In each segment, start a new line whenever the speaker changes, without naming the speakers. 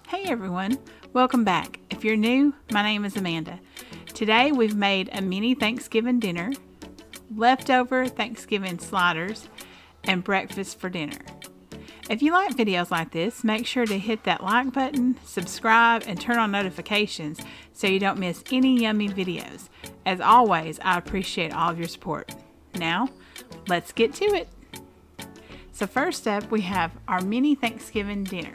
Hey everyone, welcome back. If you're new, my name is Amanda. Today we've made a mini Thanksgiving dinner, leftover Thanksgiving sliders, and breakfast for dinner. If you like videos like this, make sure to hit that like button, subscribe, and turn on notifications so you don't miss any yummy videos. As always, I appreciate all of your support. Now, let's get to it. So first up, we have our mini Thanksgiving dinner.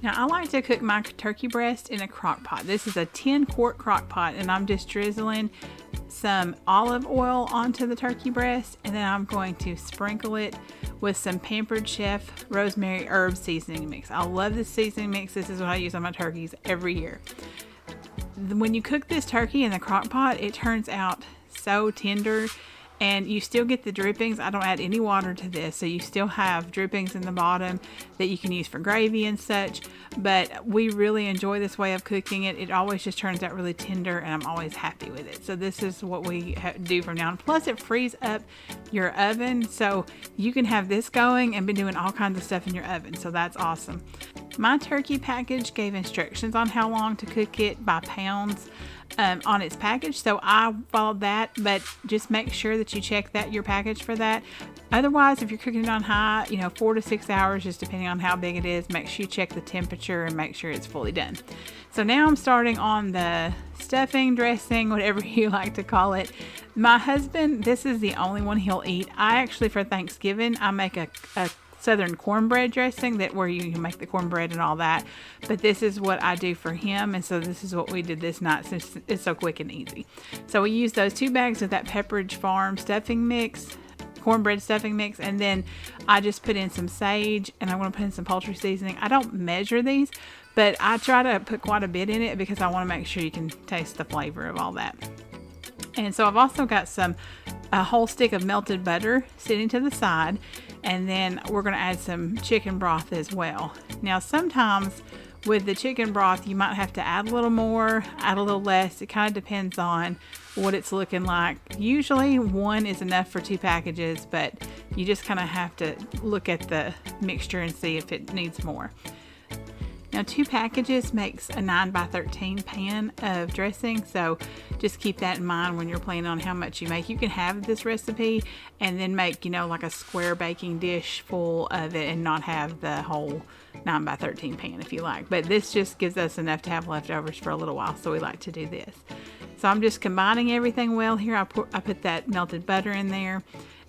Now, I like to cook my turkey breast in a crock pot. This is a 10-quart crock pot, and I'm just drizzling some olive oil onto the turkey breast, and then I'm going to sprinkle it with some Pampered Chef rosemary herb seasoning mix. I love this seasoning mix. This is what I use on my turkeys every year. When you cook this turkey in the crock pot, it turns out so tender, and you still get the drippings. I don't add any water to this, so you still have drippings in the bottom that you can use for gravy and such. But we really enjoy this way of cooking it. It always just turns out really tender, and I'm always happy with it. So this is what we do from now on. Plus, it frees up your oven, so you can have this going and be doing all kinds of stuff in your oven. So that's awesome. My turkey package gave instructions on how long to cook it by pounds on its package, so I followed that, but just make sure that you check that your package for that. Otherwise, if you're cooking it on high, 4 to 6 hours, just depending on how big it is, make sure you check the temperature and make sure it's fully done. So now I'm starting on the stuffing, dressing, whatever you like to call it. My husband, this is the only one he'll eat. I actually, for Thanksgiving, I make a Southern cornbread dressing where you can make the cornbread and all that, but this is what I do for him, and so this is what we did this night since it's so quick and easy. So we used those 2 bags of that Pepperidge Farm stuffing mix, cornbread stuffing mix, and then I just put in some sage, and I'm going to put in some poultry seasoning. I don't measure these, but I try to put quite a bit in it because I want to make sure you can taste the flavor of all that. And so I've also got a whole stick of melted butter sitting to the side, and then we're going to add some chicken broth as well. Now, sometimes with the chicken broth, you might have to add a little more, add a little less. It kind of depends on what it's looking like. Usually 1 is enough for 2 packages, but you just kind of have to look at the mixture and see if it needs more. Now, 2 packages makes a 9x13 pan of dressing, so just keep that in mind when you're planning on how much you make. You can have this recipe and then make, like a square baking dish full of it and not have the whole 9x13 pan if you like. But this just gives us enough to have leftovers for a little while, so we like to do this. So I'm just combining everything well here. I put that melted butter in there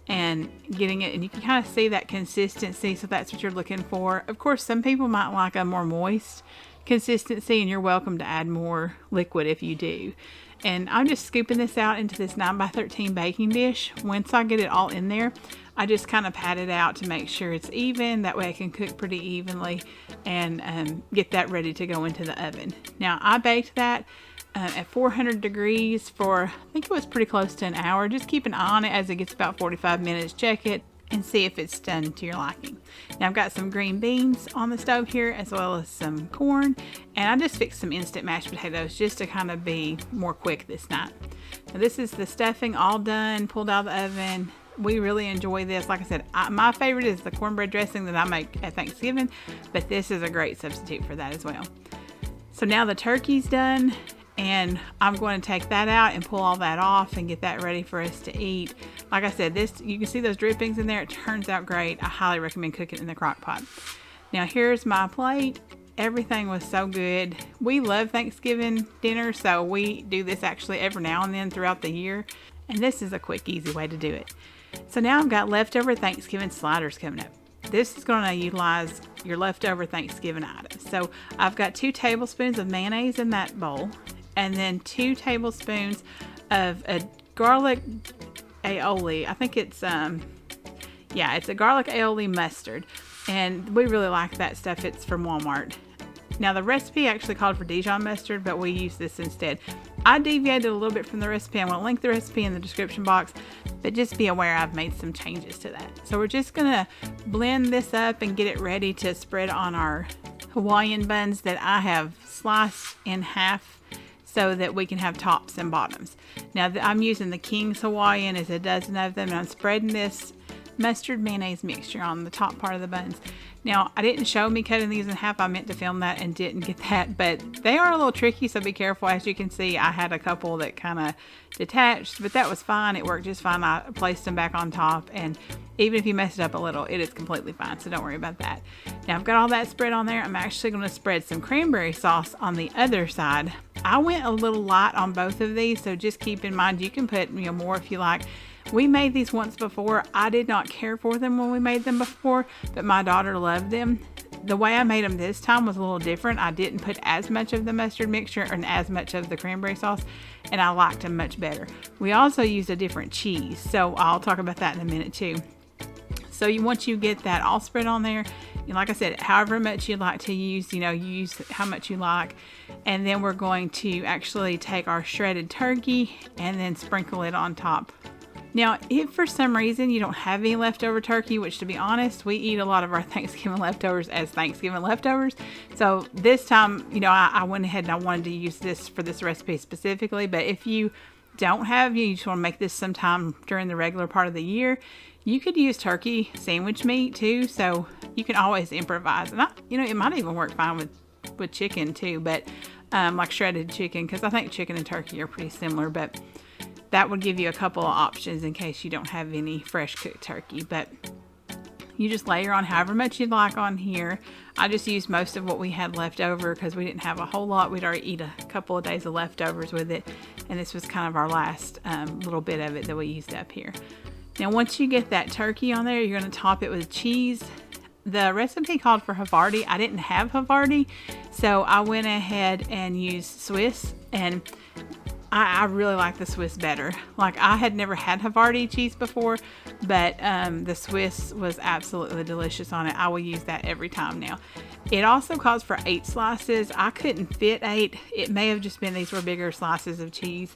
and getting it, and you can kind of see that consistency, so that's what you're looking for. Of course, some people might like a more moist consistency, and you're welcome to add more liquid if you do. And I'm just scooping this out into this 9x13 baking dish. Once I get it all in there, I just kind of pat it out to make sure it's even. That way I can cook pretty evenly and get that ready to go into the oven. Now, I baked that at 400 degrees for, I think it was pretty close to an hour. Just keep an eye on it as it gets about 45 minutes. Check it and see if it's done to your liking. Now, I've got some green beans on the stove here, as well as some corn, and I just fixed some instant mashed potatoes just to kind of be more quick this night. Now, this is the stuffing all done, pulled out of the oven. We really enjoy this. Like I said, my favorite is the cornbread dressing that I make at Thanksgiving, but this is a great substitute for that as well. So now the turkey's done, and I'm going to take that out and pull all that off and get that ready for us to eat. Like I said, you can see those drippings in there. It turns out great. I highly recommend cooking in the crock pot. Now, here's my plate. Everything was so good. We love Thanksgiving dinner, so we do this actually every now and then throughout the year. And this is a quick, easy way to do it. So now I've got leftover Thanksgiving sliders coming up. This is going to utilize your leftover Thanksgiving items. So I've got 2 tablespoons of mayonnaise in that bowl, and then 2 tablespoons of a garlic aioli. I think it's it's a garlic aioli mustard, and we really like that stuff. It's from Walmart. Now, the recipe actually called for Dijon mustard, but we use this instead. I deviated a little bit from the recipe. I'm going to link the recipe in the description box, but just be aware I've made some changes to that. So we're just going to blend this up and get it ready to spread on our Hawaiian buns that I have sliced in half so that we can have tops and bottoms. Now, I'm using the King's Hawaiian, as a dozen of them, and I'm spreading this mustard mayonnaise mixture on the top part of the buns. Now, I didn't show me cutting these in half. I meant to film that and didn't get that, but they are a little tricky, so be careful. As you can see, I had a couple that kind of detached, but that was fine. It worked just fine. I placed them back on top, and even if you mess it up a little, it is completely fine, so don't worry about that. Now, I've got all that spread on there. I'm actually going to spread some cranberry sauce on the other side. I went a little light on both of these, so just keep in mind you can put more if you like. We made these once before. I did not care for them when we made them before, but my daughter loved them. The way I made them this time was a little different. I didn't put as much of the mustard mixture and as much of the cranberry sauce, and I liked them much better. We also used a different cheese, so I'll talk about that in a minute too. So once you get that all spread on there, and like I said, however much you'd like to use, use how much you like. And then we're going to actually take our shredded turkey and then sprinkle it on top. Now, if for some reason you don't have any leftover turkey, which to be honest, we eat a lot of our Thanksgiving leftovers as Thanksgiving leftovers. So this time, I went ahead and I wanted to use this for this recipe specifically. But if you don't have, you just want to make this sometime during the regular part of the year, you could use turkey sandwich meat too. So you can always improvise. And it might even work fine with chicken too, but like shredded chicken, because I think chicken and turkey are pretty similar. But that would give you a couple of options in case you don't have any fresh cooked turkey. But you just layer on however much you'd like on here. I just used most of what we had left over because we didn't have a whole lot. We'd already eat a couple of days of leftovers with it, and this was kind of our last little bit of it that we used up here. Now, once you get that turkey on there, you're going to top it with cheese. The recipe called for Havarti. I didn't have Havarti, so I went ahead and used Swiss, and I really like the Swiss better. Like, I had never had Havarti cheese before, but the Swiss was absolutely delicious on it. I will use that every time now. It also calls for 8 slices. I couldn't fit 8. It may have just been these were bigger slices of cheese.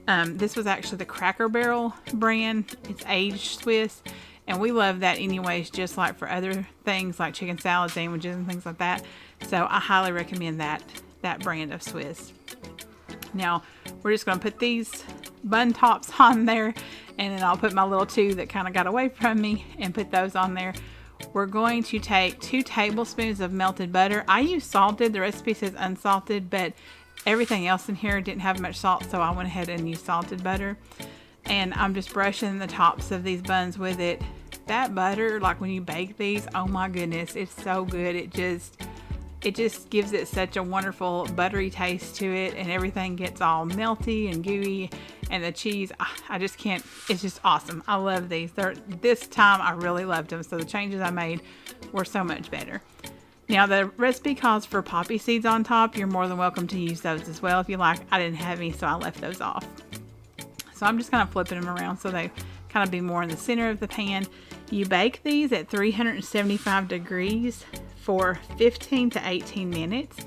This was actually the Cracker Barrel brand. It's aged Swiss, and we love that anyways, just like for other things like chicken salad sandwiches and things like that. So I highly recommend that brand of Swiss. Now, we're just going to put these bun tops on there, and then I'll put my little 2 that kind of got away from me and put those on there. We're going to take 2 tablespoons of melted butter. I use salted. The recipe says unsalted, but everything else in here didn't have much salt, so I went ahead and used salted butter. And I'm just brushing the tops of these buns with it. That butter, like when you bake these, oh my goodness, it's so good. It just gives it such a wonderful buttery taste to it, and everything gets all melty and gooey, and the cheese, I just can't, it's just awesome. I love these. This time I really loved them, so the changes I made were so much better. Now, the recipe calls for poppy seeds on top. You're more than welcome to use those as well if you like. I didn't have any, so I left those off. So I'm just kind of flipping them around so they kind of be more in the center of the pan. You bake these at 375 degrees for 15 to 18 minutes.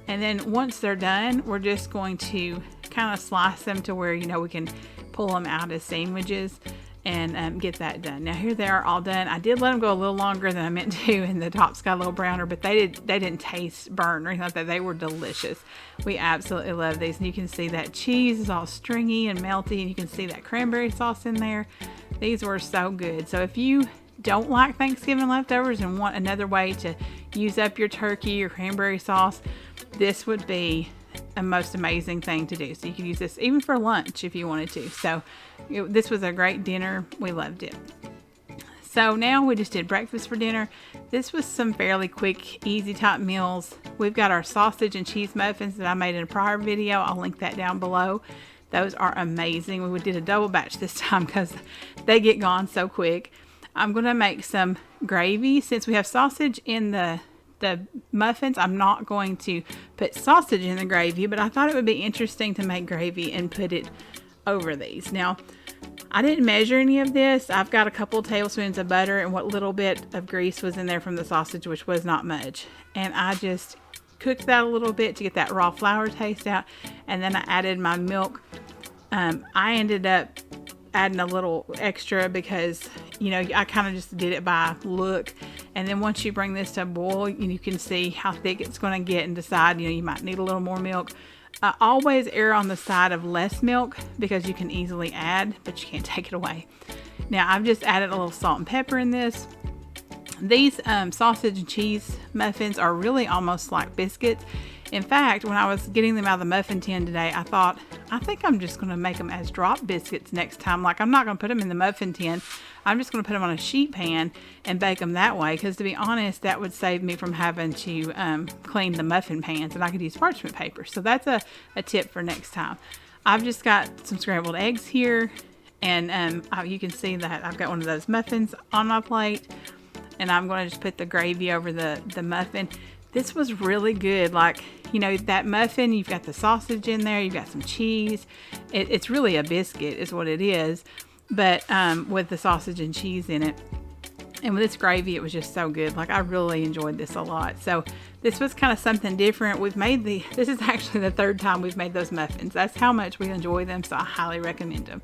And then once they're done, we're just going to kind of slice them to where, we can pull them out as sandwiches and get that done. Now, here they are all done. I did let them go a little longer than I meant to, and the tops got a little browner, but they didn't taste burnt or anything like that. They were delicious. We absolutely love these. And you can see that cheese is all stringy and melty, and you can see that cranberry sauce in there. These were so good. So if you don't like Thanksgiving leftovers and want another way to use up your turkey or cranberry sauce, this would be a most amazing thing to do. So you could use this even for lunch if you wanted to. So this was a great dinner. We loved it. So now we just did breakfast for dinner. This was some fairly quick, easy type meals. We've got our sausage and cheese muffins that I made in a prior video. I'll link that down below. Those are amazing. We did a double batch this time because they get gone so quick. I'm going to make some gravy. Since we have sausage in the muffins, I'm not going to put sausage in the gravy, but I thought it would be interesting to make gravy and put it over these. Now, I didn't measure any of this. I've got a couple of tablespoons of butter and what little bit of grease was in there from the sausage, which was not much. And I just cooked that a little bit to get that raw flour taste out. And then I added my milk. I ended up adding a little extra because, I kind of just did it by look. And then once you bring this to a boil, you can see how thick it's going to get and decide, you might need a little more milk. Always err on the side of less milk because you can easily add, but you can't take it away. Now I've just added a little salt and pepper in this. These sausage and cheese muffins are really almost like biscuits. In fact, when I was getting them out of the muffin tin today, I thought, I think I'm just going to make them as drop biscuits next time. Like, I'm not going to put them in the muffin tin. I'm just going to put them on a sheet pan and bake them that way. Because to be honest, that would save me from having to clean the muffin pans, and I could use parchment paper. So that's a tip for next time. I've just got some scrambled eggs here, and you can see that I've got one of those muffins on my plate, and I'm going to just put the gravy over the muffin. This was really good. Like, you know, that muffin, you've got the sausage in there, you've got some cheese. It's really a biscuit is what it is, but with the sausage and cheese in it. And with this gravy, it was just so good. Like, I really enjoyed this a lot. So this was kind of something different. This is actually the third time we've made those muffins. That's how much we enjoy them, so I highly recommend them.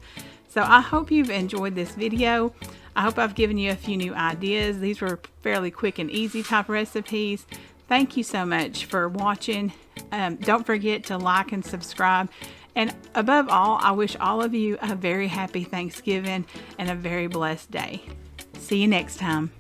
So I hope you've enjoyed this video. I hope I've given you a few new ideas. These were fairly quick and easy type recipes. Thank you so much for watching. Don't forget to like and subscribe. And above all, I wish all of you a very happy Thanksgiving and a very blessed day. See you next time.